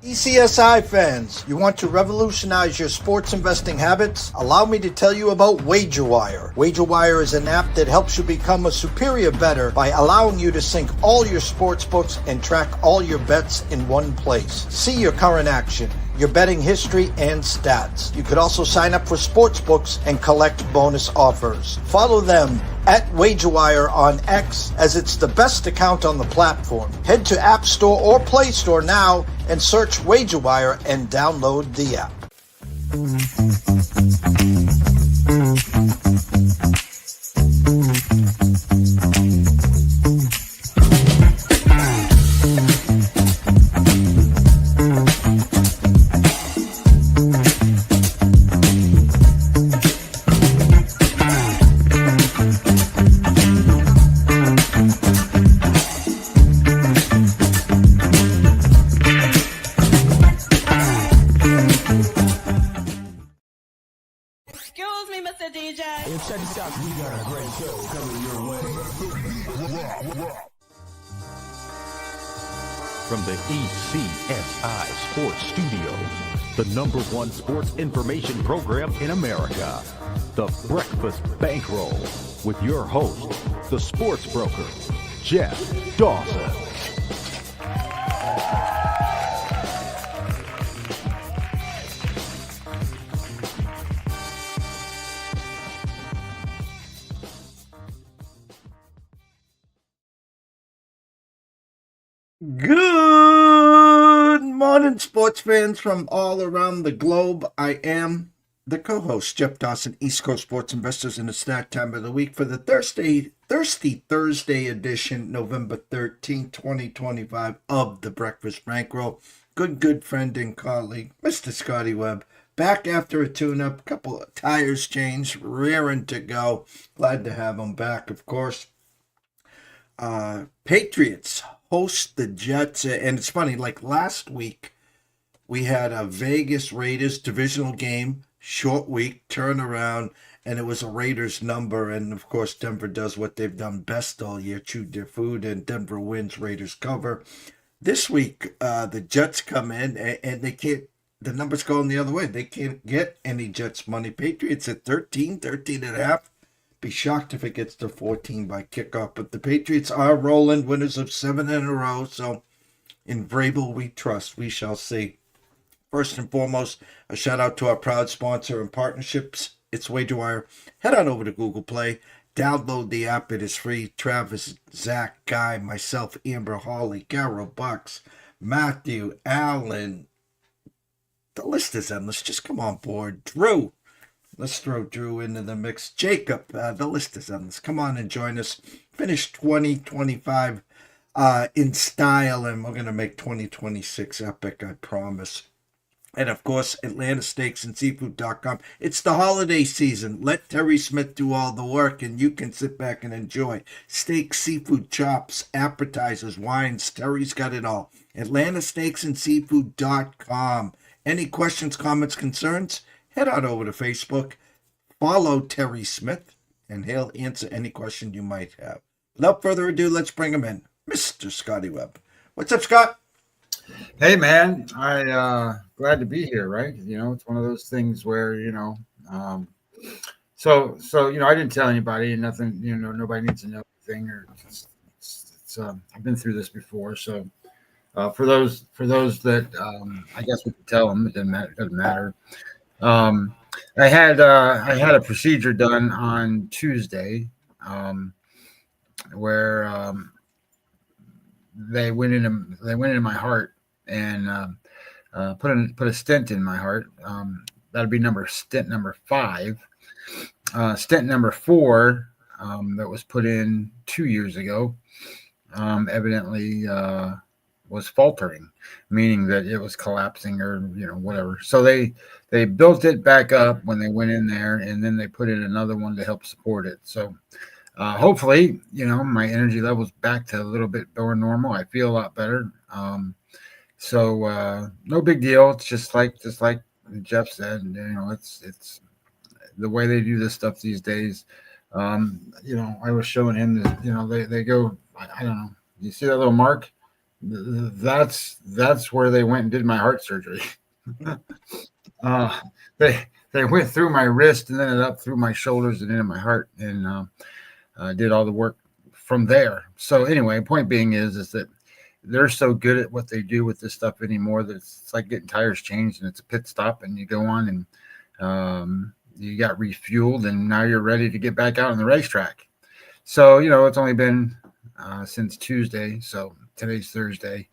ECSI fans, you want to revolutionize your sports investing habits? Allow me to tell you about WagerWire. WagerWire is an app that helps you become a superior bettor by allowing you to sync all your sports books and track all your bets in one place. See your current action, your betting history, and stats. You could also sign up for sports books and collect bonus offers. Follow them at WagerWire on X, as it's the best account on the platform. Head to App Store or Play Store now and search WagerWire and download the app. Check this out. We got a great show coming your way. From the ECSI Sports Studios, the #1 sports information program in America, the Breakfast Bankroll, with your host, the sports broker, Jeff Dawson. Good morning, sports fans from all around the globe. I am the co-host, Jeff Dawson, East Coast Sports Investors, in the stat time of the week for the Thirsty Thursday edition, November 13th, 2025, of the Breakfast Bankroll. Good friend and colleague, Mr. Scotty Webb, back after a tune-up, couple of tires changed, raring to go. Glad to have him back, of course. Patriots host the Jets, and it's funny, like last week, we had a Vegas Raiders divisional game, short week, turnaround, and it was a Raiders number, and of course, Denver does what they've done best all year, chew their food, and Denver wins, Raiders cover. This week, the Jets come in, and they can't, the numbers going the other way. They can't get any Jets money. Patriots at 13 and a half. Be shocked if it gets to 14 by kickoff, but the Patriots are rolling, winners of 7 in a row, so in Vrabel we trust. We shall see. First and foremost, a shout out to our proud sponsor and partnerships. It's WagerWire. Head on over to Google Play, download the app. It is free. Travis, Zach, Guy, myself, Amber, Holly, Garrow, Bucks, Matthew, Allen. The list is endless. Just come on board. Drew. Let's throw Drew into the mix. Jacob, the list is endless. Come on and join us. Finish 2025 in style, and we're going to make 2026 epic, I promise. And, of course, AtlantaSteaksAndSeafood.com. It's the holiday season. Let Terry Smith do all the work, and you can sit back and enjoy. Steak, seafood, chops, appetizers, wines. Terry's got it all. AtlantaSteaksAndSeafood.com. Any questions, comments, concerns? Head on over to Facebook, follow Terry Smith, and he'll answer any question you might have. Without further ado, let's bring him in, Mr. Scotty Webb. What's up, Scott? Hey, man. Glad to be here, right? You know, it's one of those things where, so I didn't tell anybody, nothing, nobody needs to know anything, or I've been through this before. So for those that I guess we could tell them, it doesn't matter. I had a procedure done on Tuesday, where they went into my heart and put a stent in my heart. That'll be stent number 5. Stent number 4 that was put in 2 years ago evidently was faltering, meaning that it was collapsing or whatever. So they built it back up when they went in there, and then they put in another one to help support it. So hopefully, my energy level's back to a little bit more normal. I feel a lot better. So no big deal. It's just like Jeff said, it's the way they do this stuff these days. I was showing him that, they go, I don't know. You see that little mark? That's where they went and did my heart surgery. uh, they went through my wrist and then up through my shoulders and into my heart, and did all the work from there. So anyway, point being is that they're so good at what they do with this stuff anymore that it's like getting tires changed and it's a pit stop and you go on and you got refueled and now you're ready to get back out on the racetrack. So, it's only been since Tuesday. So today's Thursday.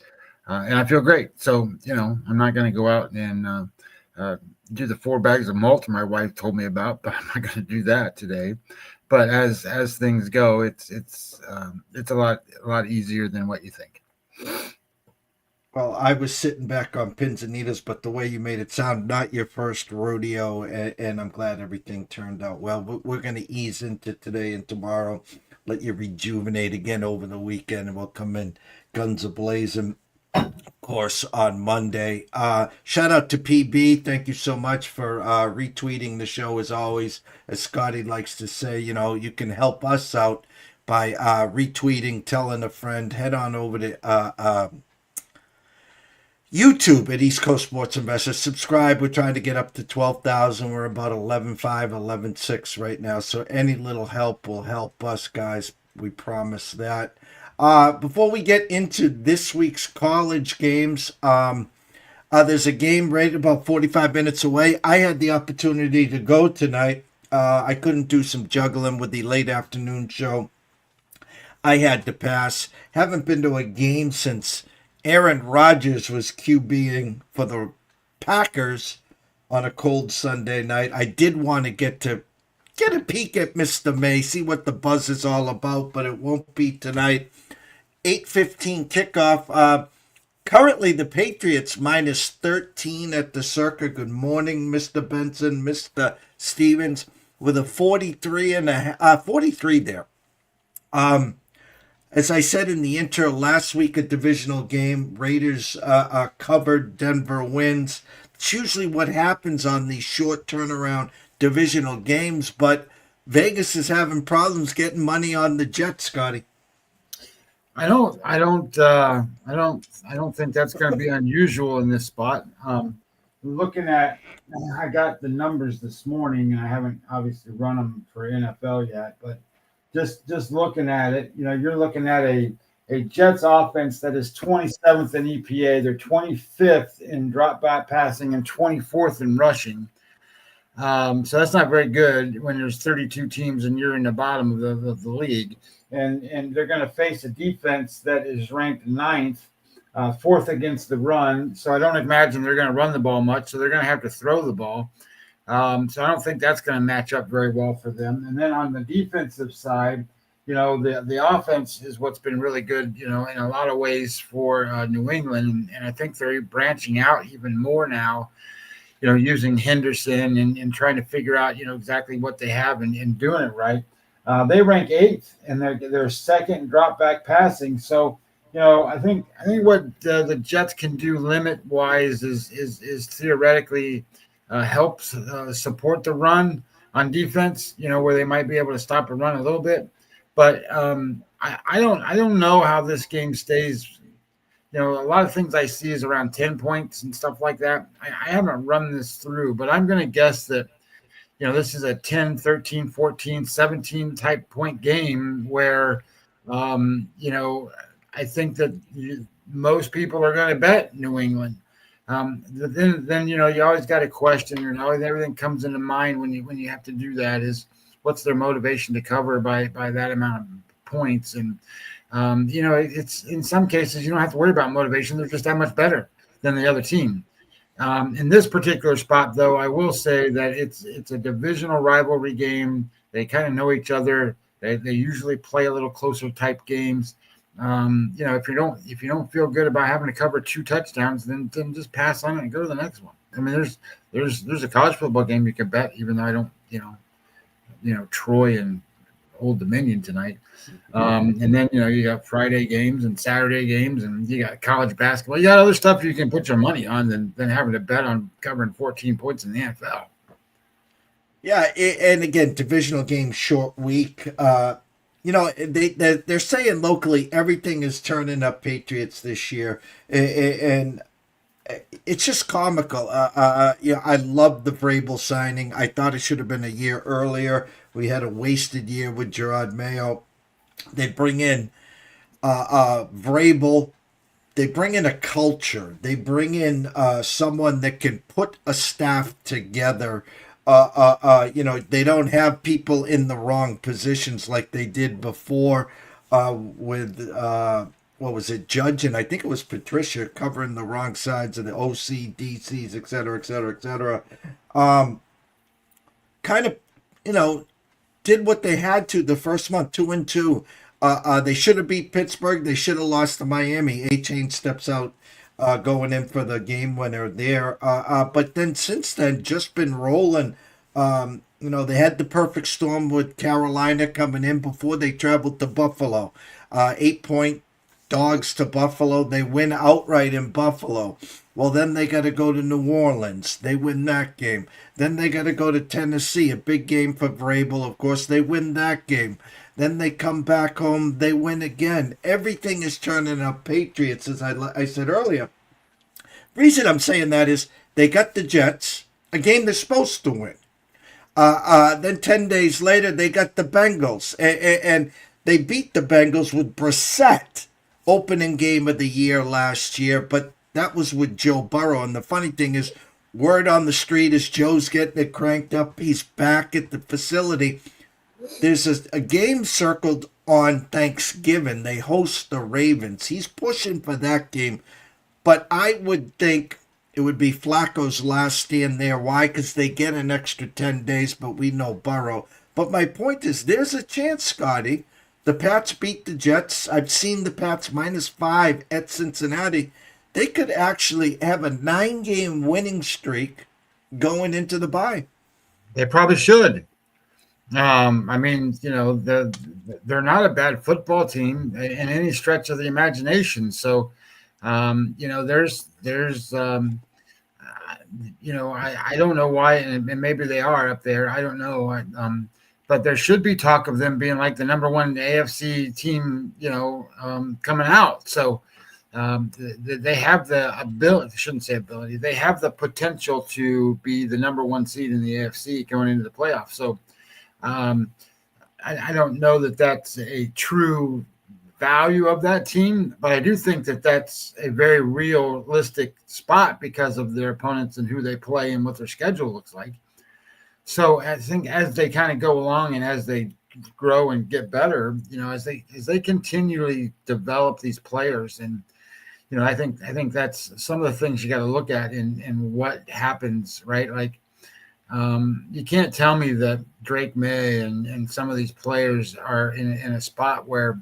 And I feel great. So, I'm not going to go out and do the 4 bags of malt my wife told me about, but I'm not going to do that today. But as things go, it's a lot easier than what you think. Well, I was sitting back on pins and needles, but the way you made it sound, not your first rodeo, and I'm glad everything turned out well. We're going to ease into today and tomorrow, let you rejuvenate again over the weekend, and we'll come in guns a-blazing, of course, on Monday. Shout out to PB. Thank you so much for retweeting the show, as always. As Scotty likes to say, you can help us out by retweeting, telling a friend. Head on over to YouTube at East Coast Sports Investors. Subscribe. We're trying to get up to 12,000. We're about 11.5, 11.6 right now. So any little help will help us, guys. We promise that. Before we get into this week's college games, there's a game right about 45 minutes away. I had the opportunity to go tonight. I couldn't do some juggling with the late afternoon show. I had to pass. Haven't been to a game since Aaron Rodgers was QBing for the Packers on a cold Sunday night. I did want to get a peek at Mr. May, see what the buzz is all about, but it won't be tonight. 8:15 kickoff. Currently, the Patriots minus 13 at the Circa. Good morning, Mr. Benson, Mr. Stevens, with a 43 there. As I said in the intro, last week a divisional game. Raiders covered, Denver wins. It's usually what happens on these short turnaround divisional games, but Vegas is having problems getting money on the Jets, Scotty. I don't think that's going to be unusual in this spot. Looking at, I got the numbers this morning, and I haven't obviously run them for NFL yet, but just looking at it, you're looking at a Jets offense that is 27th in EPA. They're 25th in drop back passing and 24th in rushing. So that's not very good when there's 32 teams and you're in the bottom of the league. And they're going to face a defense that is ranked 9th, 4th against the run. So I don't imagine they're going to run the ball much. So they're going to have to throw the ball. So I don't think that's going to match up very well for them. And then on the defensive side, the offense is what's been really good, in a lot of ways for New England. And I think they're branching out even more now, using Henderson and trying to figure out, exactly what they have and doing it right. They rank 8th and they're second in drop back passing. So, I think what the Jets can do limit wise is theoretically helps support the run on defense, where they might be able to stop and run a little bit. But I don't know how this game stays. A lot of things I see is around 10 points and stuff like that. I haven't run this through, but I'm going to guess that, this is a 10, 13, 14, 17 type point game where, I think that most people are going to bet New England. Then you always got a question, everything comes into mind when you have to do that is what's their motivation to cover by that amount of points. And it's in some cases you don't have to worry about motivation. They're just that much better than the other team. In this particular spot, though, I will say that it's a divisional rivalry game. They kind of know each other. They usually play a little closer type games. If you don't feel good about having to cover 2 touchdowns, then just pass on it and go to the next one. I mean, there's a college football game you can bet, even though I don't, Troy and Old Dominion tonight. And then, you got Friday games and Saturday games and you got college basketball. You got other stuff you can put your money on than having to bet on covering 14 points in the NFL. Yeah, and again, divisional game, short week. they're saying locally everything is turning up Patriots this year, and it's just comical. I love the Vrabel signing. I thought it should have been a year earlier. We had a wasted year with Gerard Mayo. They bring in Vrabel. They bring in a culture. They bring in someone that can put a staff together. They don't have people in the wrong positions like they did before with what was it, Judge, and I think it was Patricia covering the wrong sides of the OC, DCs, et cetera, et cetera, et cetera. Kind of, did what they had to the first month, 2-2. They should have beat Pittsburgh. They should have lost to Miami. A-Chain steps out, going in for the game winner there. But then since then, just been rolling. They had the perfect storm with Carolina coming in before they traveled to Buffalo. 8-point dogs to Buffalo. They win outright in Buffalo. Well, then they got to go to New Orleans. They win that game. Then they got to go to Tennessee, a big game for Vrabel. Of course, they win that game. Then they come back home. They win again. Everything is turning up Patriots, as I said earlier. Reason I'm saying that is they got the Jets, a game they're supposed to win. Then 10 days later, they got the Bengals. And they beat the Bengals with Brissett, opening game of the year last year. But that was with Joe Burrow. And the funny thing is, word on the street is Joe's getting it cranked up. He's back at the facility. There's a game circled on Thanksgiving. They host the Ravens. He's pushing for that game. But I would think it would be Flacco's last stand there. Why? Because they get an extra 10 days, but we know Burrow. But my point is, there's a chance, Scotty. The Pats beat the Jets. I've seen the Pats -5 at Cincinnati. They could actually have a 9-game winning streak going into the bye. They probably should. They're not a bad football team in any stretch of the imagination. So, I don't know why, and maybe they are up there. I don't know. But there should be talk of them being like the number one AFC team, coming out. So they have the ability, I shouldn't say ability, they have the potential to be the number one seed in the AFC going into the playoffs. So I don't know that that's a true value of that team, but I do think that that's a very realistic spot because of their opponents and who they play and what their schedule looks like. So I think as they kind of go along and as they grow and get better, as they continually develop these players, and I think that's some of the things you got to look at in what happens, right? Like you can't tell me that Drake May and some of these players are in a spot where,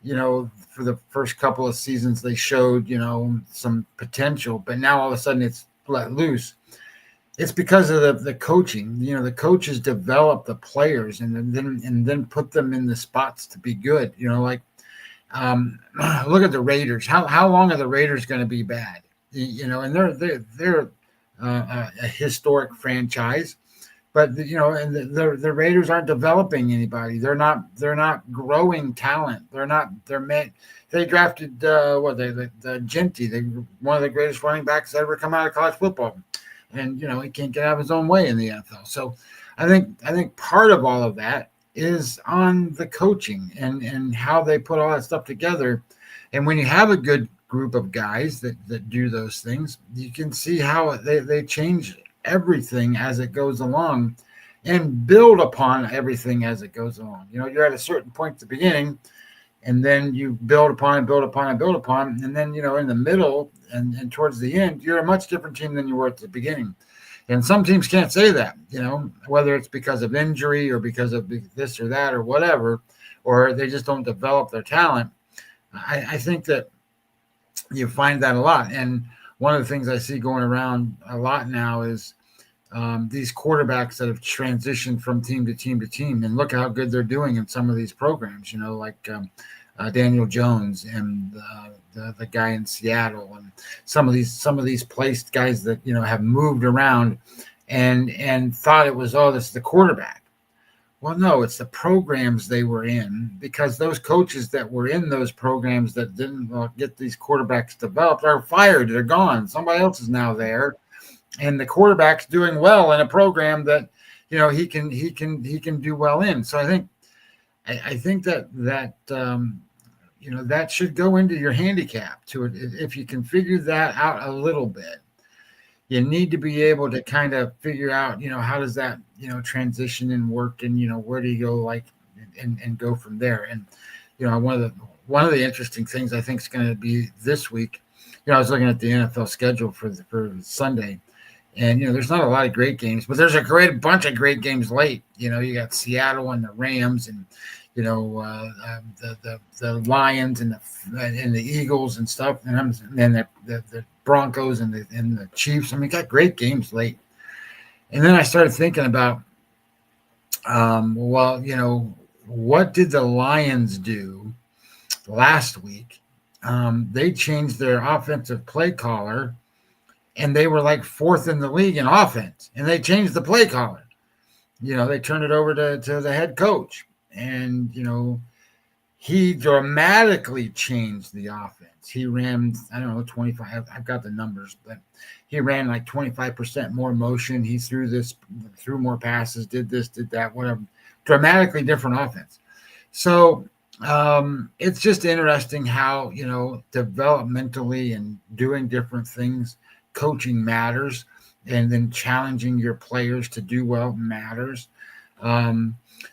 for the first couple of seasons they showed, some potential, but now all of a sudden it's let loose. It's because of the coaching. The coaches develop the players and then put them in the spots to be good. Look at the Raiders. How long are the Raiders going to be bad? And they're a historic franchise, but and the Raiders aren't developing anybody. They're not growing talent. They drafted the Genty, one of the greatest running backs that ever come out of college football. And he can't get out of his own way in the NFL. So I think part of all of that is on the coaching and how they put all that stuff together. And when you have a good group of guys that do those things, you can see how they change everything as it goes along and build upon everything as it goes along. You're at a certain point at the beginning, and then you build upon and build upon and build upon. And then, in the middle and towards the end, you're a much different team than you were at the beginning. And some teams can't say that, whether it's because of injury or because of this or that or whatever, or they just don't develop their talent. I think that you find that a lot. And one of the things I see going around a lot now is these quarterbacks that have transitioned from team to team to team, and look how good they're doing in some of these programs, like Daniel Jones and the guy in Seattle, and some of these placed guys that have moved around and thought it was, this is the quarterback. Well, no, it's the programs they were in, because those coaches that were in those programs that didn't get these quarterbacks developed are fired. They're gone. Somebody else is now there, and the quarterback's doing well in a program that, he can do well in. So I think that that should go into your handicap to it. If you can figure that out a little bit, you need to be able to kind of figure out, how does that, transition and work, and, where do you go, and go from there. And, one of the interesting things I think is going to be this week, I was looking at the NFL schedule for Sunday, and, there's not a lot of great games, but there's a great bunch of great games late. You got Seattle and the Rams, and, the Lions and the Eagles and stuff, and the Broncos and the Chiefs. I mean, got great games late. And then I started thinking about, what did the Lions do last week? They changed their offensive play caller, and they were like 4th in the league in offense, and they changed the play caller. They turned it over to the head coach, and, he dramatically changed the offense. He ran, I don't know, 25. I've got the numbers, but he ran like 25% more motion. He threw more passes, did this, did that, whatever. Dramatically different offense. So it's just interesting how, developmentally and doing different things, coaching matters, and then challenging your players to do well matters.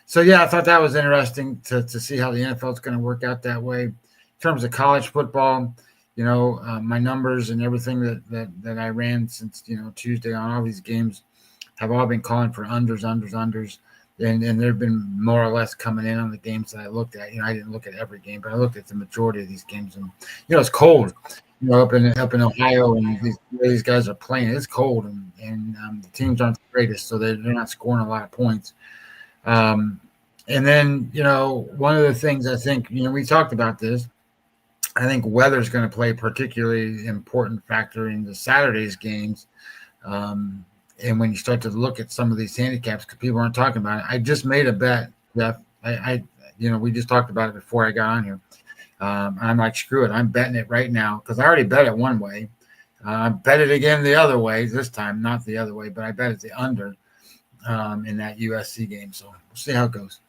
So, I thought that was interesting to see how the NFL is going to work out that way. In terms of college football, my numbers and everything that I ran since, Tuesday on all these games have all been calling for unders. And there have been more or less coming in on the games that I looked at. I didn't look at every game, but I looked at the majority of these games. And, it's cold, up in Ohio, and these guys are playing. It's cold, and the teams aren't the greatest, so they're not scoring a lot of points. And then, one of the things I think, we talked about this, I think weather is going to play a particularly important factor in the Saturday's games. And when you start to look at some of these handicaps, because people aren't talking about it, I just made a bet, Jeff. We just talked about it before I got on here. I'm like, screw it. I'm betting it right now, because I already bet it one way. I bet it again the other way this time, not the other way, but I bet it's the under in that USC game. So we'll see how it goes.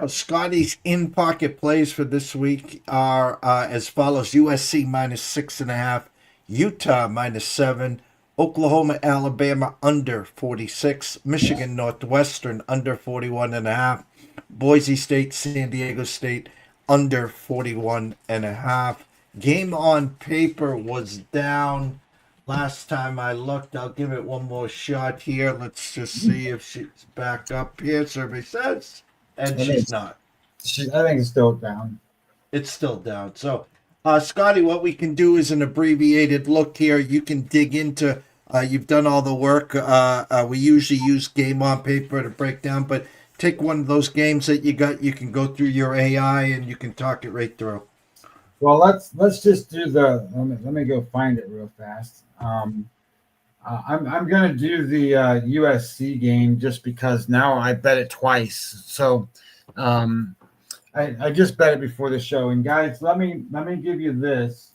Scotty's in-pocket plays for this week are as follows: USC -6.5, Utah -7, Oklahoma, Alabama under 46, Michigan, Northwestern under 41.5, Boise State, San Diego State under 41.5. Game on paper was down last time I looked. I'll give it one more shot here. Let's just see if she's back up here. Survey says. And she's not. I think it's still down. It's still down. So, Scotty, what we can do is an abbreviated look here. You can dig into, you've done all the work. We usually use game on paper to break down, but take one of those games that you got. You can go through your AI and you can talk it right through. Well, let's just do let me go find it real fast. I'm going to do the USC game just because now I bet it twice. So I just bet it before the show. And guys, let me give you this.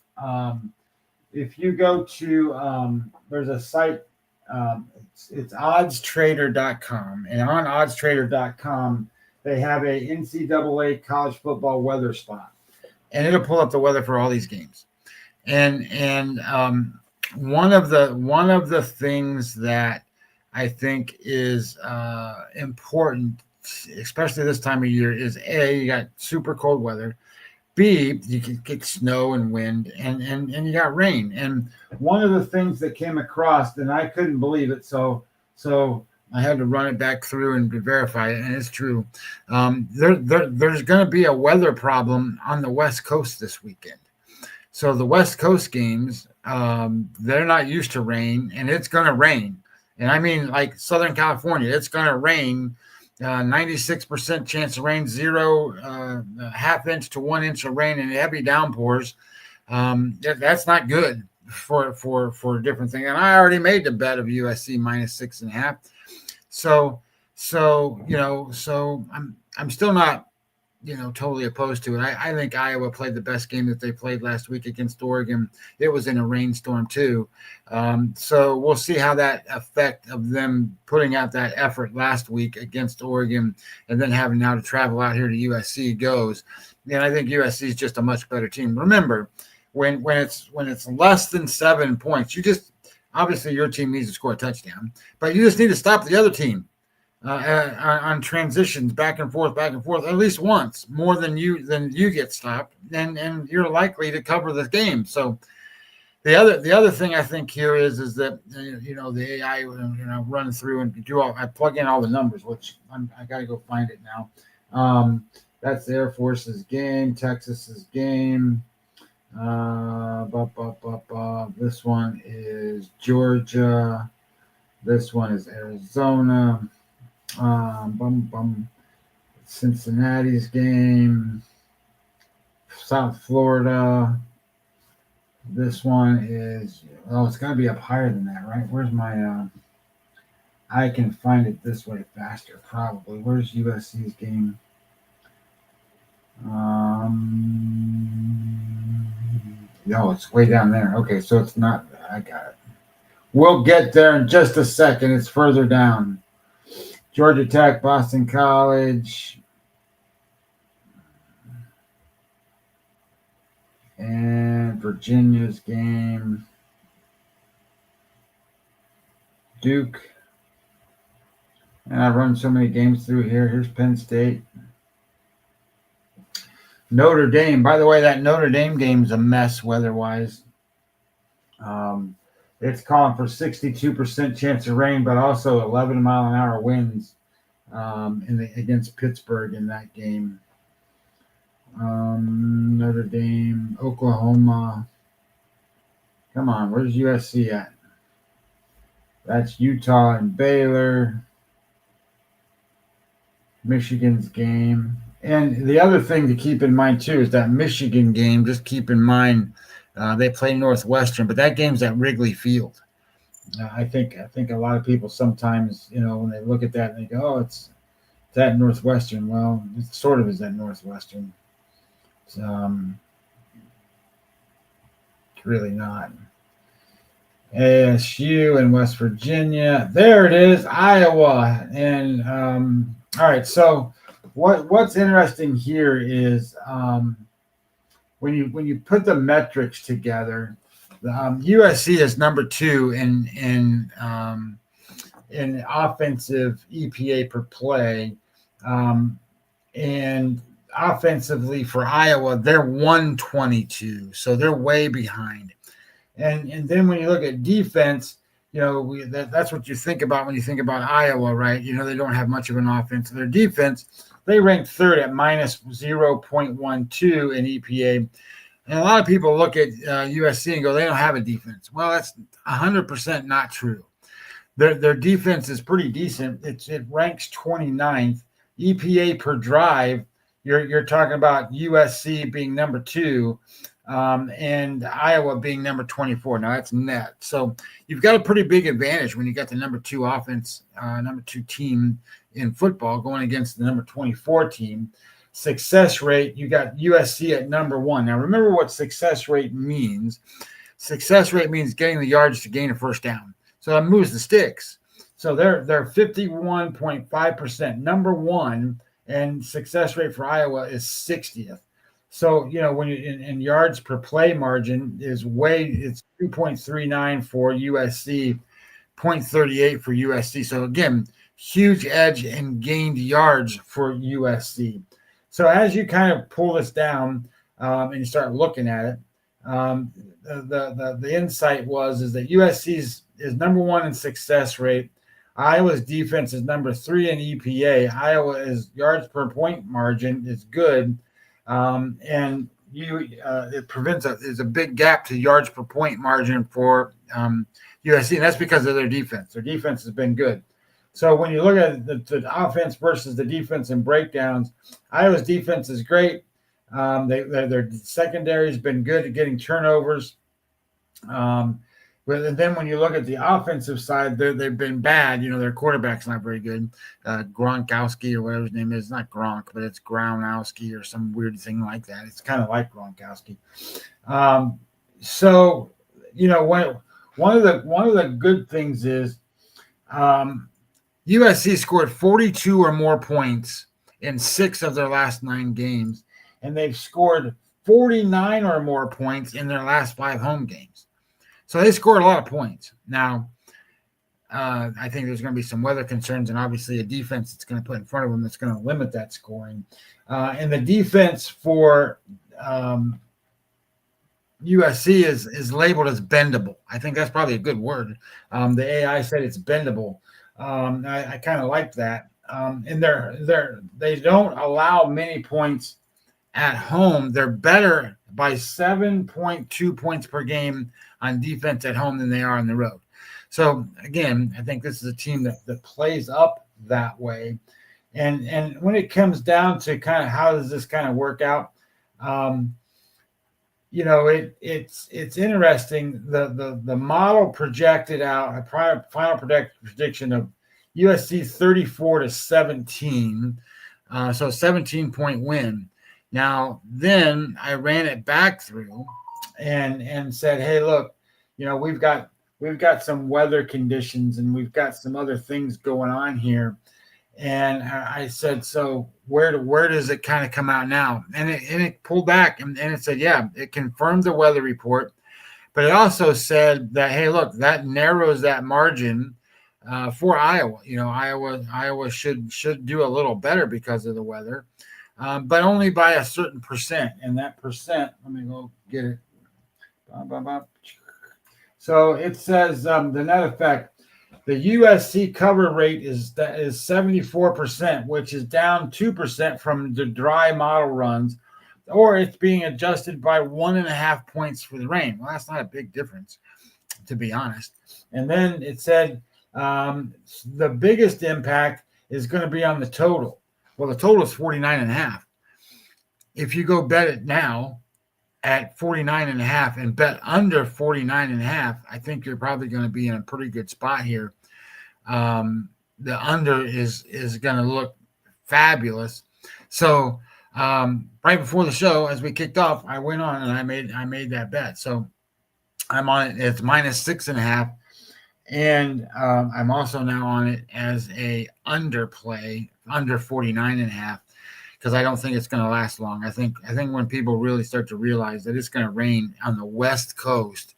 If you go to there's a site, it's oddstrader.com, and on oddstrader.com they have a NCAA college football weather spot, and it'll pull up the weather for all these games. And one of the things that I think is important, especially this time of year, is A, you got super cold weather. B, you can get snow and wind, and you got rain. And one of the things that came across, and I couldn't believe it, so I had to run it back through and verify it, and it's true. There's going to be a weather problem on the West Coast this weekend. So the West Coast games, they're not used to rain, and it's going to rain. And I mean, like Southern California, it's going to rain. 96% chance of rain, 0 half inch to 1 inch of rain, and heavy downpours. That's not good for different things. And I already made the bet of USC -6.5. So So I'm still not totally opposed to it. I think Iowa played the best game that they played last week against Oregon. It was in a rainstorm too. So we'll see how that effect of them putting out that effort last week against Oregon and then having now to travel out here to USC goes. And I think USC is just a much better team. Remember, when it's less than 7 points, you just obviously your team needs to score a touchdown, but you just need to stop the other team on transitions back and forth at least once more than you get stopped, and you're likely to cover the game. So the other thing I think here is that the AI run through and I plug in all the numbers, which I got to go find it now. That's the Air Force's game, Texas's game. This one is Georgia. This one is Arizona. Cincinnati's game, South Florida. This one is it's got to be up higher than that, right? Where's my? I can find it this way faster, probably. Where's USC's game? No, it's way down there. Okay, so it's not. I got it. We'll get there in just a second. It's further down. Georgia Tech, Boston College, and Virginia's game, Duke. And I've run so many games through here. Here's Penn State. Notre Dame. By the way, that Notre Dame game's a mess weather-wise. It's calling for 62% chance of rain, but also 11-mile-an-hour winds against Pittsburgh in that game. Notre Dame, Oklahoma. Come on, where's USC at? That's Utah and Baylor. Michigan's game. And the other thing to keep in mind, too, is that Michigan game, just keep in mind, they play Northwestern, but that game's at Wrigley Field. I think a lot of people sometimes, when they look at that, they go, "Oh, it's at Northwestern." Well, it sort of is at Northwestern. It's really not. ASU and West Virginia. There it is, Iowa. And all right, so what's interesting here is when you put the metrics together, USC is number 2 in offensive EPA per play, and offensively for Iowa, they're 122, so they're way behind. And then when you look at defense, that's what you think about when you think about Iowa, right? They don't have much of an offense. Their defense, they ranked 3rd at minus 0.12 in EPA. And a lot of people look at USC and go, they don't have a defense. Well, that's 100% not true. Their defense is pretty decent. It ranks 29th. EPA per drive, you're talking about USC being number 2, and Iowa being number 24. Now that's net. So you've got a pretty big advantage when you got the number 2 offense, number 2 team in football going against the number 24 team. Success rate, you got USC at number 1. Now remember what success rate means. Success rate means getting the yards to gain a first down. So that moves the sticks. So they're 51.5%, number 1, and success rate for Iowa is 60th. So, when you in yards per play margin it's 2.39 for USC, 0.38 for USC. So again, huge edge in gained yards for USC. So as you kind of pull this down and you start looking at it, the insight is that USC is number 1 in success rate. Iowa's defense is number 3 in EPA. Iowa is yards per point margin is good, and it prevents there's a big gap to yards per point margin for USC, and that's because of their defense. Their defense has been good. So when you look at the offense versus the defense and breakdowns, Iowa's defense is great. Their secondary has been good at getting turnovers. But then when you look at the offensive side, they've been bad. Their quarterback's not very good. Gronkowski or whatever his name is, not Gronk, but it's Grownowski or some weird thing like that. It's kind of like Gronkowski. So one of the good things is USC scored 42 or more points in 6 of their last 9 games, and they've scored 49 or more points in their last 5 home games. So they scored a lot of points. Now, I think there's going to be some weather concerns and obviously a defense that's going to put in front of them that's going to limit that scoring. And the defense for USC is labeled as bendable. I think that's probably a good word. The AI said it's bendable. I kind of like that. And they don't allow many points at home. They're better by 7.2 points per game on defense at home than they are on the road. So again, I think this is a team that plays up that way. And when it comes down to kind of how does this kind of work out, it's interesting. The model projected out a final prediction of USC 34-17, so 17-point win. Now, then I ran it back through and said, hey, look, we've got some weather conditions and we've got some other things going on here. And I said, so where does it kind of come out now? And it pulled back and it said, yeah, it confirmed the weather report, but it also said that, hey, look, that narrows that margin for Iowa. Iowa should do a little better because of the weather. But only by a certain percent. And that percent, let me go get it. So it says the net effect, the USC cover rate is 74%, which is down 2% from the dry model runs, or it's being adjusted by 1.5 points for the rain. Well, that's not a big difference, to be honest. And then it said the biggest impact is going to be on the total. Well, the total is 49.5. If you go bet it now at 49.5 and bet under 49.5, I think you're probably going to be in a pretty good spot here. The under is going to look fabulous. So right before the show, as we kicked off, I went on and I made that bet. So I'm on it. It's -6.5. And I'm also now on it as a underplay, under 49.5, because I don't think it's going to last long. I think when people really start to realize that it's going to rain on the West Coast,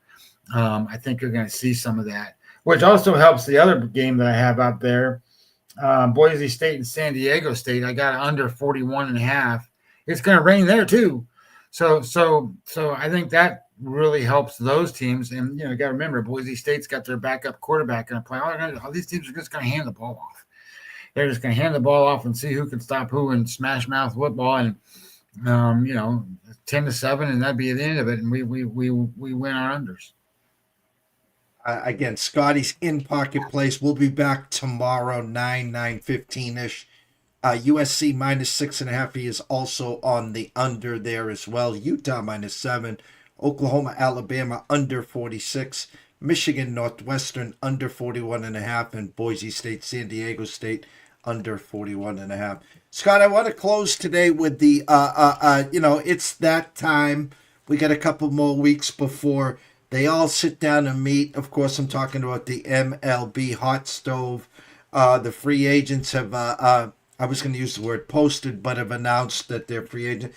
I think you're going to see some of that, which also helps the other game that I have out there, Boise State and San Diego State. I got under 41.5. It's going to rain there too. So I think that really helps those teams. And, you got to remember, Boise State's got their backup quarterback going to play. All these teams are just going to hand the ball off. They're just going to hand the ball off and see who can stop who and smash mouth football. And, 10-7, and that'd be the end of it. And we win our unders. Again, Scotty's in pocket place. We'll be back tomorrow, 9:15-ish. USC -6.5. He is also on the under there as well. Utah -7. Oklahoma, Alabama under 46. Michigan, Northwestern under 41.5. And Boise State, San Diego State under 41.5. Scott, I want to close today with the, it's that time. We got a couple more weeks before they all sit down and meet. Of course, I'm talking about the MLB hot stove. The free agents have, I was going to use the word posted, but have announced that they're free agent.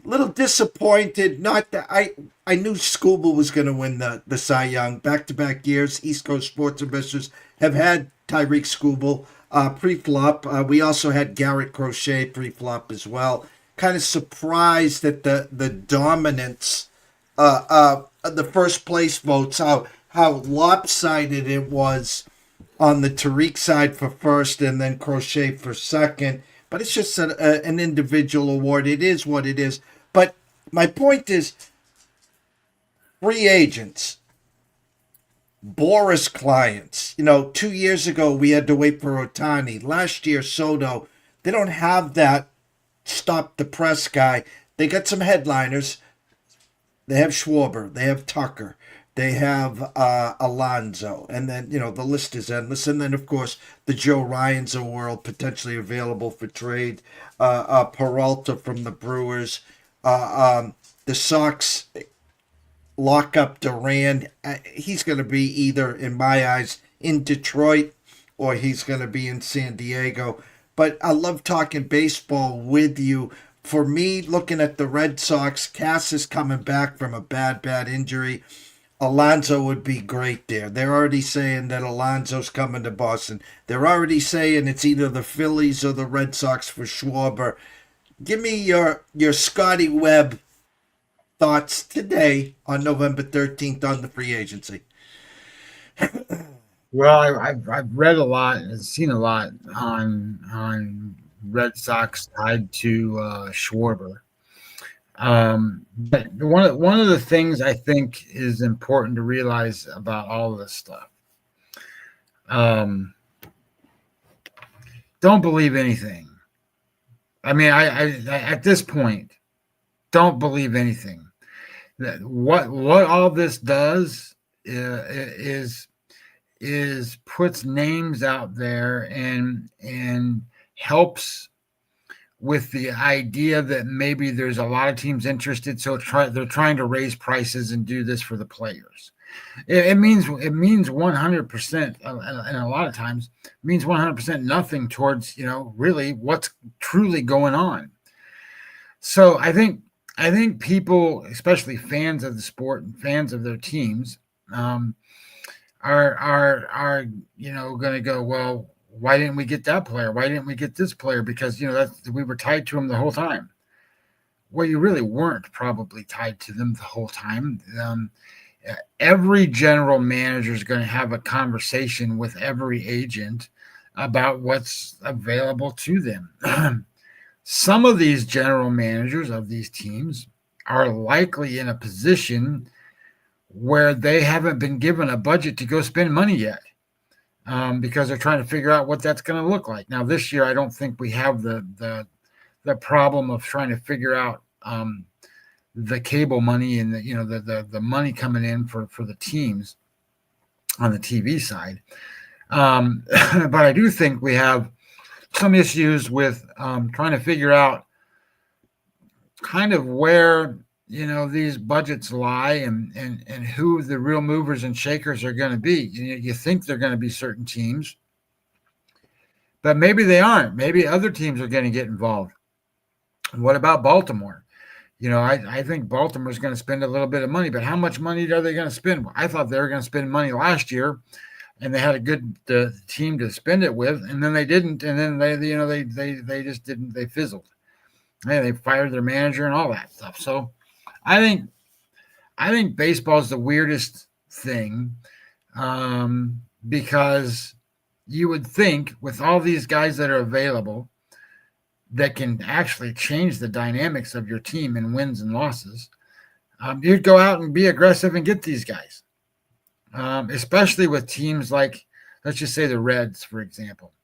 Little disappointed. Not that I knew Scooble was going to win the Cy Young back-to-back years. East Coast sports investors have had Tyreek Scooble pre-flop. We also had Garrett Crochet pre-flop as well. Kind of surprised at the dominance of the first place votes. How lopsided it was on the Tariq side for first and then Crochet for second. But it's just an individual award. It is what it is. But my point is, free agents, Boris clients. 2 years ago, we had to wait for Otani. Last year, Soto. They don't have that stop the press guy. They got some headliners. They have Schwarber. They have Tucker. They have Alonso, and then the list is endless. And then of course the Joe Ryans of the world potentially available for trade. Peralta from the Brewers. The Sox lock up Duran. He's going to be either, in my eyes, in Detroit or he's going to be in San Diego. But I love talking baseball with you. For me, looking at the Red Sox, Cass is coming back from a bad injury. Alonso would be great there. They're already saying that Alonso's coming to Boston. They're already saying it's either the Phillies or the Red Sox for Schwarber. Give me your Scotty Webb thoughts today on November 13th on the free agency. Well, I've read a lot and seen a lot on Red Sox tied to Schwarber. But one of the things I think is important to realize about all of this stuff, don't believe anything. I mean, I at this point, don't believe anything. What all this does is puts names out there and helps with the idea that maybe there's a lot of teams interested, so they're trying to raise prices and do this for the players. It means 100%, and a lot of times means 100% nothing towards really what's truly going on. So I think people, especially fans of the sport and fans of their teams, are going to go, well, why didn't we get that player? Why didn't we get this player? Because we were tied to him the whole time. Well, you really weren't probably tied to them the whole time. Every general manager is going to have a conversation with every agent about what's available to them. Some of these general managers of these teams are likely in a position where they haven't been given a budget to go spend money yet, because they're trying to figure out what that's going to look like. Now, this year, I don't think we have the problem of trying to figure out the cable money and the money coming in for the teams on the TV side. But I do think we have some issues with trying to figure out kind of where these budgets lie and who the real movers and shakers are going to be. You think they're going to be certain teams, but maybe they aren't. Maybe other teams are going to get involved. What about Baltimore? I think Baltimore's going to spend a little bit of money, but how much money are they going to spend? I thought they were going to spend money last year, and they had a good team to spend it with, and then they didn't, and then they just didn't. They fizzled. They fired their manager and all that stuff. So I think baseball is the weirdest thing, because you would think with all these guys that are available that can actually change the dynamics of your team in wins and losses, you'd go out and be aggressive and get these guys, especially with teams like, let's just say the Reds, for example,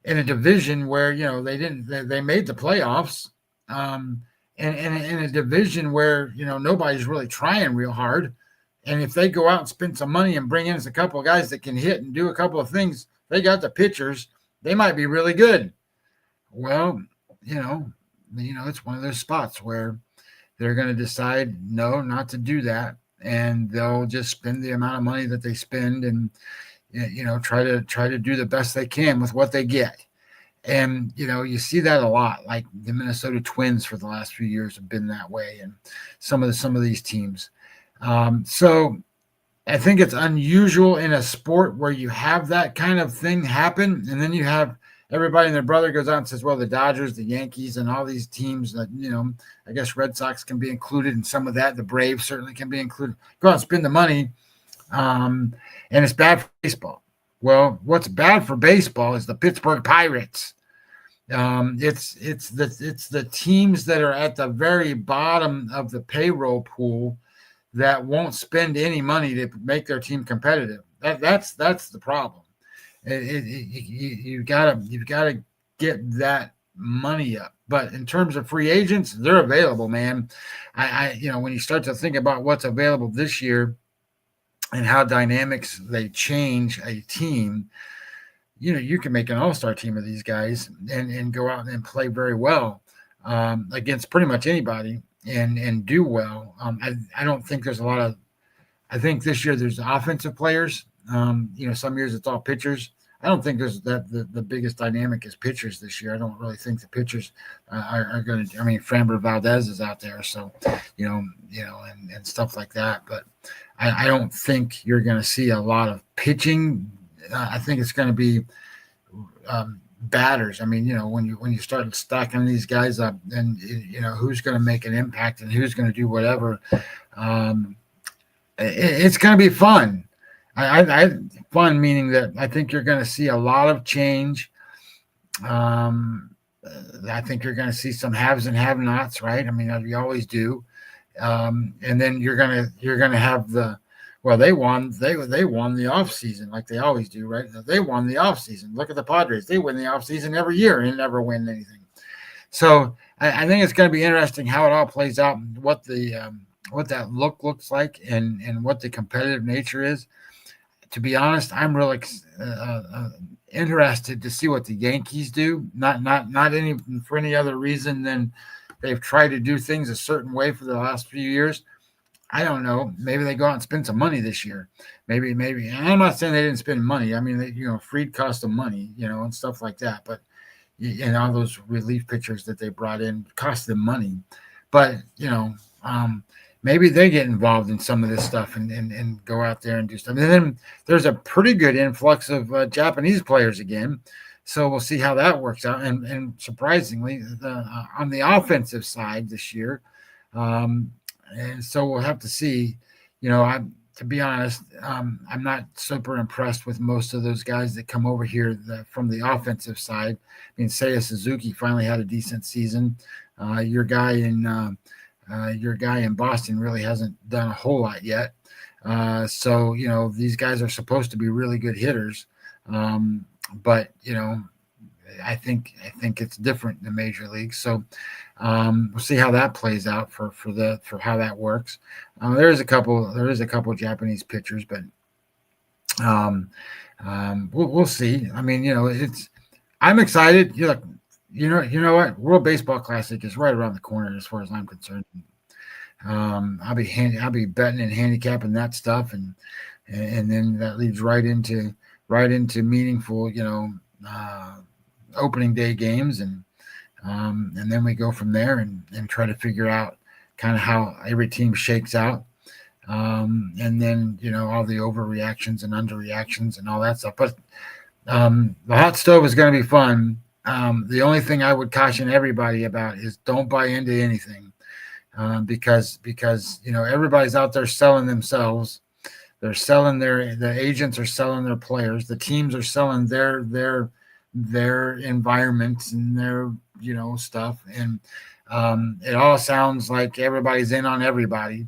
in a division where they made the playoffs, and in a division where nobody's really trying real hard, and if they go out and spend some money and bring in a couple of guys that can hit and do a couple of things, they got the pitchers, they might be really good. Well, it's one of those spots where they're going to decide no, not to do that, and they'll just spend the amount of money that they spend and try to do the best they can with what they get. And you see that a lot, like the Minnesota Twins for the last few years have been that way, and some of these teams. So I think it's unusual in a sport where you have that kind of thing happen, and then you have everybody and their brother goes out and says, well, the Dodgers, the Yankees, and all these teams that, I guess Red Sox can be included in some of that. The Braves certainly can be included. Go out and spend the money, and it's bad for baseball. Well, what's bad for baseball is the Pittsburgh Pirates. It's the teams that are at the very bottom of the payroll pool that won't spend any money to make their team competitive. That's the problem. You've got to get that money up. But in terms of free agents, they're available, man. When you start to think about what's available this year, and how dynamics they change a team, you can make an all-star team of these guys and go out and play very well against pretty much anybody and do well. I don't think there's a lot of. I think this year there's offensive players. Some years it's all pitchers. I don't think there's the biggest dynamic is pitchers this year. I don't really think the pitchers are going to. I mean, Framber Valdez is out there, so and stuff like that. But I don't think you're going to see a lot of pitching. I think it's going to be batters. I mean, when you start stacking these guys up, then who's going to make an impact and who's going to do whatever. It's going to be fun. I fun meaning that I think you're going to see a lot of change. I think you're going to see some haves and have-nots, right? I mean, you always do. And then you're gonna have they won the off season like they always do, right? They won the off season. Look at the Padres; they win the off season every year and never win anything. So I think it's going to be interesting how it all plays out, and what that looks like, and what the competitive nature is. To be honest, I'm really interested to see what the Yankees do. Not any for any other reason than they've tried to do things a certain way for the last few years. I don't know. Maybe they go out and spend some money this year. Maybe. And I'm not saying they didn't spend money. I mean, Fried cost them money, and stuff like that. But and all those relief pitchers that they brought in cost them money. But maybe they get involved in some of this stuff and go out there and do stuff. And then there's a pretty good influx of Japanese players again. So we'll see how that works out. And surprisingly, on the offensive side this year, and so we'll have to see. To be honest, I'm not super impressed with most of those guys that come over here from the offensive side. I mean, Seiya Suzuki finally had a decent season. Your guy in Boston really hasn't done a whole lot yet. So these guys are supposed to be really good hitters. But I think it's different in the major leagues. So we'll see how that plays out for how that works. There is a couple Japanese pitchers, but we'll see. I mean, I'm excited. You know what? World Baseball Classic is right around the corner as far as I'm concerned. I'll be betting and handicapping that stuff, and then that leads right into meaningful, opening day games, and then we go from there and try to figure out kind of how every team shakes out, and then all the overreactions and underreactions and all that stuff. But the hot stove is going to be fun. The only thing I would caution everybody about is don't buy into anything, because everybody's out there selling themselves. They're selling the agents are selling their players. The teams are selling their environments and their stuff. And it all sounds like everybody's in on everybody,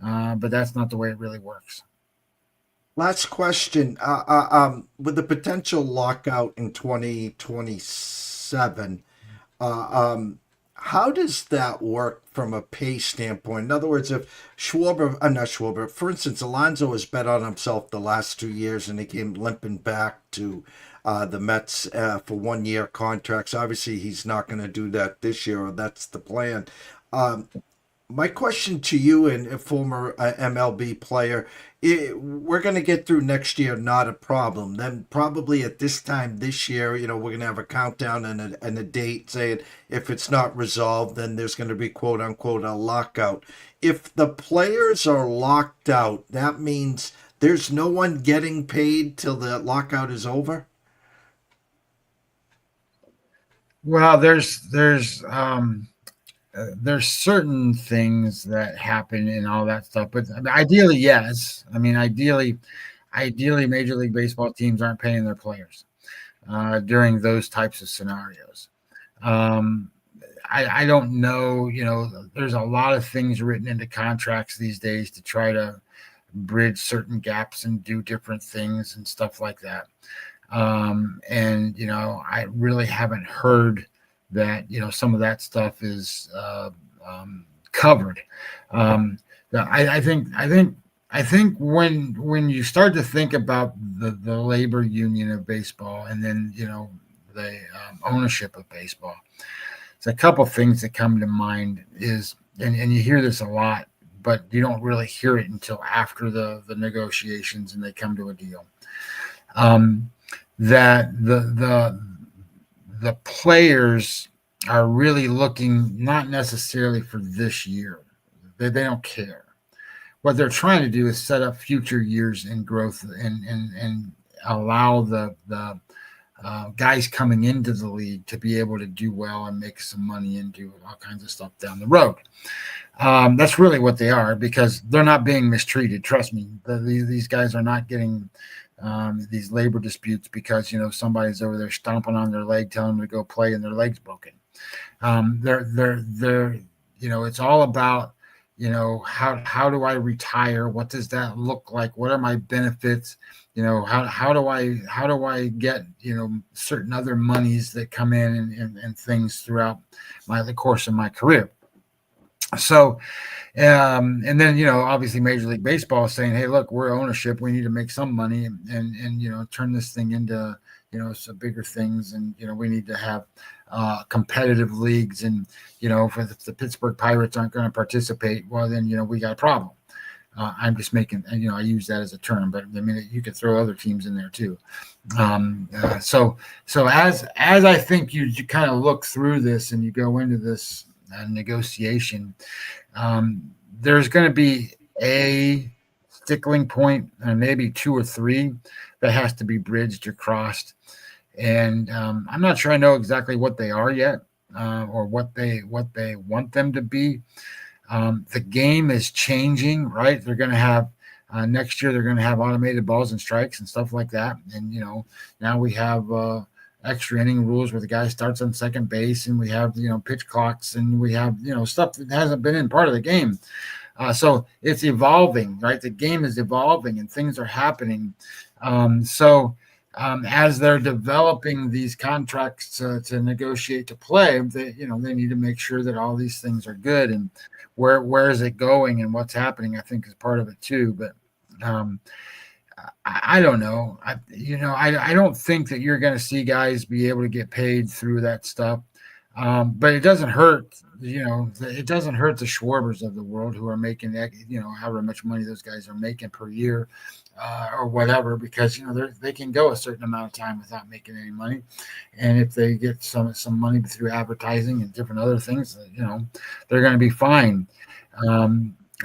but that's not the way it really works. Last question. With the potential lockout in 2027, how does that work from a pay standpoint? In other words, if for instance, Alonso has bet on himself the last 2 years and he came limping back to the Mets for 1 year contracts. Obviously, he's not going to do that this year, or that's the plan. My question to you, and a former MLB player, we're going to get through next year, not a problem. Then probably at this time this year, we're going to have a countdown and a date saying if it's not resolved, then there's going to be quote unquote a lockout. If the players are locked out, that means there's no one getting paid till the lockout is over. Well, there's certain things that happen and all that stuff, but ideally, yes. I mean, ideally, Major League Baseball teams aren't paying their players during those types of scenarios. I don't know. There's a lot of things written into contracts these days to try to bridge certain gaps and do different things and stuff like that. And I really haven't heard that some of that stuff is covered. I think I think when you start to think about the labor union of baseball, and then the ownership of baseball, there's a couple things that come to mind. And you hear this a lot, but you don't really hear it until after the negotiations and they come to a deal. That the players are really looking not necessarily for this year. They don't care. What they're trying to do is set up future years in growth and allow the guys coming into the league to be able to do well and make some money and do all kinds of stuff down the road. That's really what they are, because they're not being mistreated. Trust me, these guys are not getting these labor disputes because somebody's over there stomping on their leg, telling them to go play, and their leg's broken. They're it's all about how do I retire? What does that look like? What are my benefits? How do I get certain other monies that come in and things throughout the course of my career. So, and then obviously Major League Baseball is saying, hey, look, we're ownership. We need to make some money and turn this thing into some bigger things, and we need to have competitive leagues, and if the Pittsburgh Pirates aren't going to participate, well then we got a problem. I'm just making, I use that as a term, but I mean you could throw other teams in there too. So as I think you kind of look through this and you go into this negotiation, there's going to be a stickling point, and maybe two or three, that has to be bridged or crossed. And I'm not sure I know exactly what they are yet, or what they want them to be. The game is changing, right? They're going to have next year. They're going to have automated balls and strikes and stuff like that. And now we have extra inning rules where the guy starts on second base, and we have pitch clocks, and we have stuff that hasn't been in part of the game. So it's evolving, right? The game is evolving and things are happening. As they're developing these contracts to negotiate to play, they need to make sure that all these things are good, and where is it going and what's happening, I think, is part of it too. But I don't know. I don't think that you're going to see guys be able to get paid through that stuff. But it doesn't hurt, it doesn't hurt the Schwarbers of the world who are making, however much money those guys are making per year, or whatever, because, they can go a certain amount of time without making any money. And if they get some money through advertising and different other things, they're going to be fine.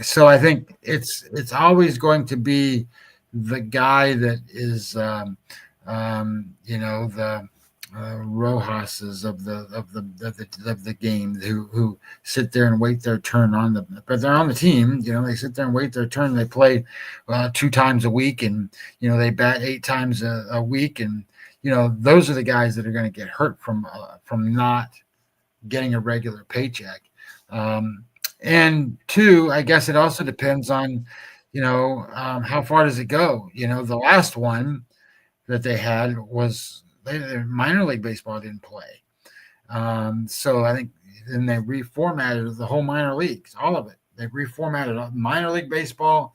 So I think it's always going to be the guy that is, the Rojas's of the game who sit there and wait their turn but they're on the team. They sit there and wait their turn. They play 2 times a week, and they bat 8 times a week, and those are the guys that are going to get hurt from not getting a regular paycheck. And 2, I guess it also depends on how far does it go. The last one that they had was minor league baseball didn't play. So I think then they reformatted the whole minor leagues, all of it. They reformatted minor league baseball,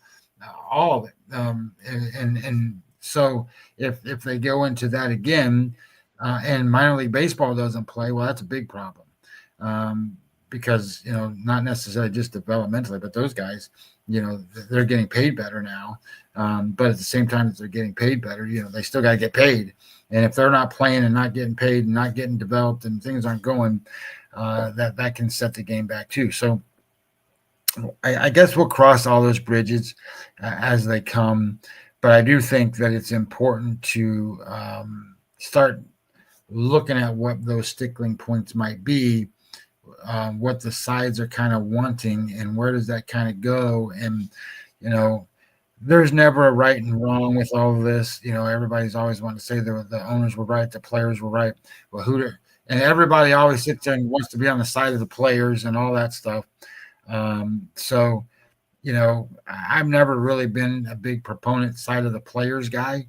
all of it. And so if they go into that again, and minor league baseball doesn't play, well, that's a big problem. Because, not necessarily just developmentally, but those guys, they're getting paid better now. But at the same time that they're getting paid better, they still got to get paid. And if they're not playing and not getting paid and not getting developed and things aren't going, that can set the game back too. So I guess we'll cross all those bridges as they come. But I do think that it's important to start looking at what those stickling points might be, what the sides are kind of wanting, and where does that kind of go. And, there's never a right and wrong with all of this. Everybody's always wanting to say the owners were right, the players were right. Well, and everybody always sits there and wants to be on the side of the players and all that stuff. So, I've never really been a big proponent side of the players guy.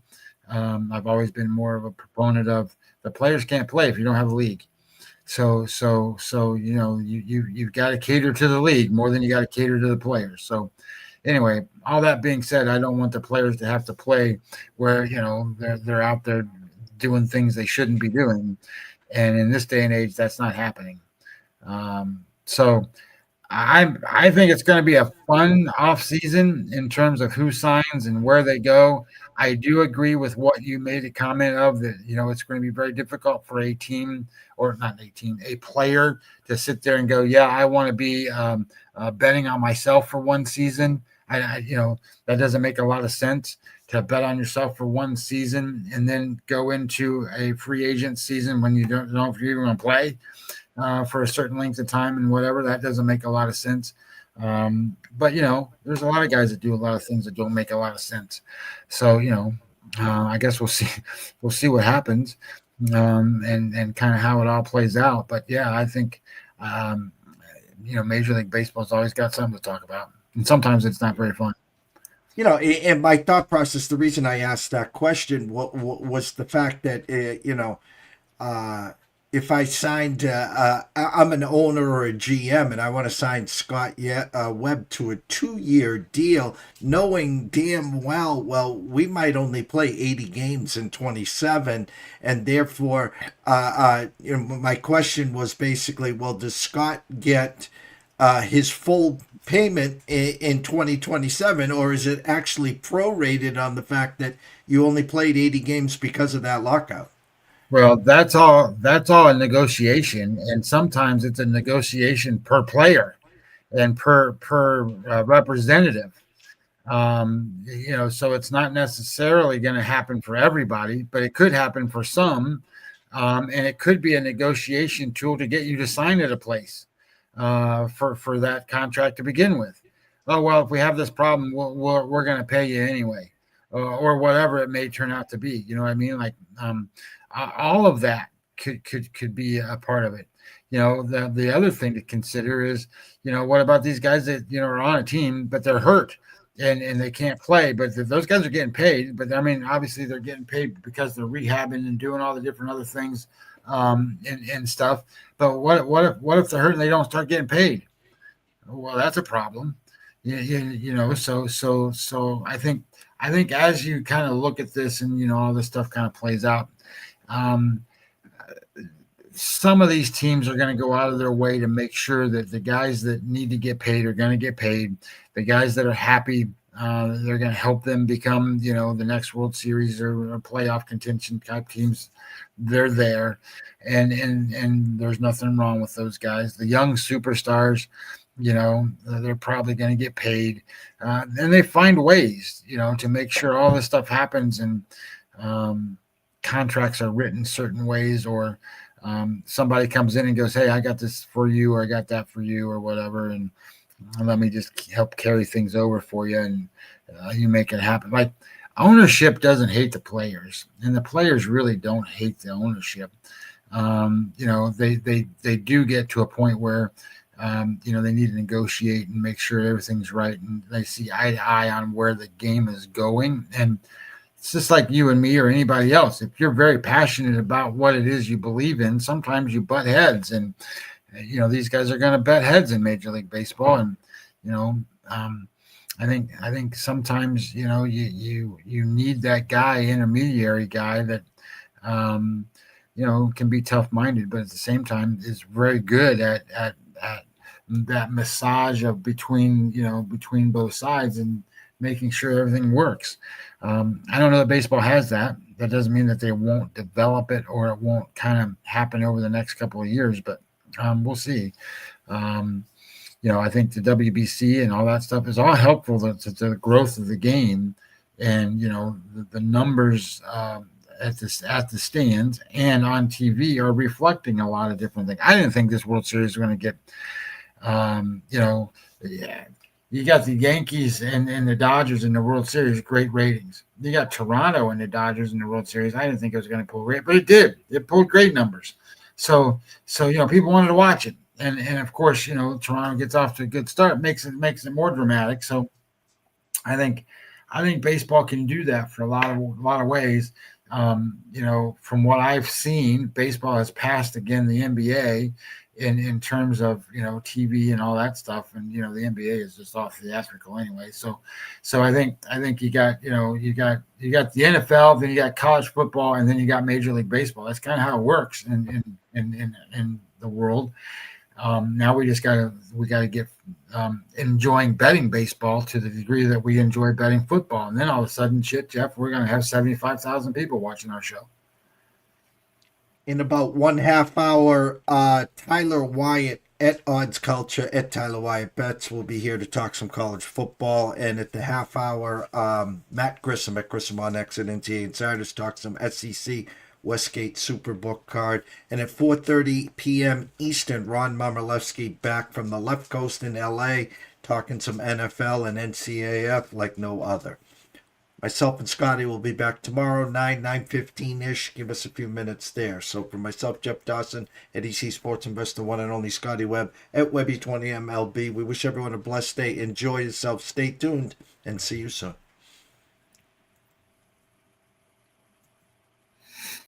I've always been more of a proponent of the players can't play if you don't have a league. So you've got to cater to the league more than you got to cater to the players. So anyway, all that being said, I don't want the players to have to play where they're out there doing things they shouldn't be doing, and in this day and age, that's not happening. So I think it's going to be a fun off season in terms of who signs and where they go. I do agree with what you made a comment of that. It's going to be very difficult for a team, or not a team, a player to sit there and go, yeah, I want to be betting on myself for one season. That doesn't make a lot of sense to bet on yourself for one season and then go into a free agent season when you don't know if you're even going to play for a certain length of time and whatever. That doesn't make a lot of sense. But there's a lot of guys that do a lot of things that don't make a lot of sense. So I guess we'll see what happens, and kind of how it all plays out. But yeah, I think Major League Baseball's always got something to talk about, and sometimes it's not very fun. And my thought process, the reason I asked that question was the fact that, if I signed, I'm an owner or a GM and I want to sign Scott Webb to a 2-year deal, knowing damn well, we might only play 80 games in 27. And therefore, my question was basically, well, does Scott get his full payment in 2027, or is it actually prorated on the fact that you only played 80 games because of that lockout? Well, that's all a negotiation, and sometimes it's a negotiation per player and per representative. So it's not necessarily going to happen for everybody, but it could happen for some, and it could be a negotiation tool to get you to sign at a place for that contract to begin with. Oh well, if we have this problem, we're going to pay you anyway, or whatever it may turn out to be. You know what I mean? Like all of that could be a part of it. The other thing to consider is, what about these guys that are on a team but they're hurt and they can't play, but those guys are getting paid. But I mean, obviously they're getting paid because they're rehabbing and doing all the different other things and stuff. But what if they're hurt and they don't start getting paid? Well, that's a problem. So I think as you kind of look at this and all this stuff kind of plays out, some of these teams are going to go out of their way to make sure that the guys that need to get paid are going to get paid. The guys that are happy, they're going to help them become, the next World Series or playoff contention type teams. They're there, and there's nothing wrong with those guys. The young superstars, they're probably going to get paid, and they find ways, to make sure all this stuff happens, and contracts are written certain ways, or somebody comes in and goes, hey, I got this for you, or I got that for you, or whatever, and let me just help carry things over for you, and you make it happen. Like, ownership doesn't hate the players, and the players really don't hate the ownership. They do get to a point where they need to negotiate and make sure everything's right, and they see eye to eye on where the game is going. And it's just like you and me or anybody else. If you're very passionate about what it is you believe in, sometimes you butt heads, and these guys are going to butt heads in Major League Baseball. And I think sometimes you need that guy, intermediary guy that can be tough-minded, but at the same time is very good at that massage of between both sides and making sure everything works. I don't know that baseball has that. That doesn't mean that they won't develop it or it won't kind of happen over the next couple of years, but we'll see. I think the WBC and all that stuff is all helpful to the growth of the game, and the numbers at the stands and on TV are reflecting a lot of different things. I didn't think this World Series was going to get, you got the Yankees and the Dodgers in the World Series, great ratings. You got Toronto and the Dodgers in the World Series. I didn't think it was going to pull great, but it did. It pulled great numbers. So people wanted to watch it. And of course, Toronto gets off to a good start, makes it more dramatic. So I think baseball can do that for a lot of ways. From what I've seen, baseball has passed again the NBA in terms of TV and all that stuff, and the NBA is just all theatrical anyway. So I think you got you got the NFL, then you got college football, and then you got Major League Baseball. That's kind of how it works in the world. Now we gotta get enjoying betting baseball to the degree that we enjoy betting football, and then all of a sudden, shit, Jeff, we're gonna have 75,000 people watching our show. In about 1/2 hour, Tyler Wyatt at Odds Culture at Tyler Wyatt Bets will be here to talk some college football. And at the 1/2 hour, Matt Grissom at Grissom on X at NCAA Insiders talks some SEC Westgate Superbook card. And at 4:30 p.m. Eastern, Ron Momorlewski back from the left coast in LA talking some NFL and NCAF like no other. Myself and Scotty will be back tomorrow, 9:15-ish. Give us a few minutes there. So for myself, Jeff Dawson, at EC Sports Investor, one and only Scotty Webb at Webby20MLB, we wish everyone a blessed day. Enjoy yourself. Stay tuned and see you soon.